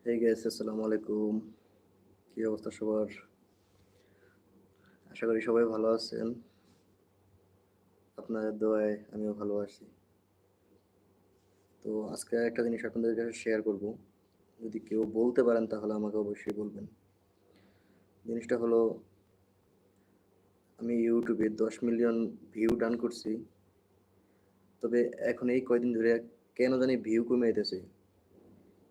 Hey guys, আসসালামু আলাইকুম। কি অবস্থা সবার? আশা করি সবাই ভালো আছেন। আপনাদের দোয়ায় আমিও ভালো আছি। তো আজকে একটা জিনিস আপনাদের কাছে শেয়ার করব। যদি কেউ বলতে পারেন তাহলে আমাকে অবশ্যই বলবেন। জিনিসটা হলো, আমি ইউটিউবে 10 মিলিয়ন ভিউ ডান করছি। তবে এখন এই কয়দিন ধরে কেন জানি ভিউ কমে যেতেছে।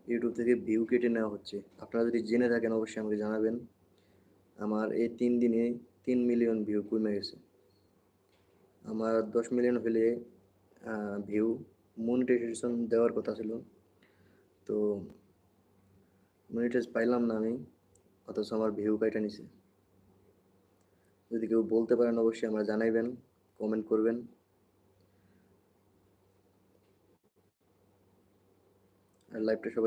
ইউটিউব থেকে ভিউ কেটে নেওয়া হচ্ছে। আপনারা যদি জেনে থাকেন অবশ্যই আমাকে জানাবেন। আমার এই 3 দিনে 3 মিলিয়ন ভিউ কমে গেছে। আমার 10 মিলিয়ন হলে ভিউ মনিটাইজেশন দেওয়ার কথা ছিল, তো মনিটাইজ পাইলাম না আমি, অথচ আমার ভিউ কাইটা নিছে। যদি কেউ বলতে পারেন অবশ্যই আমরা জানাইবেন, কমেন্ট করবেন। আর লাইভটা সবাই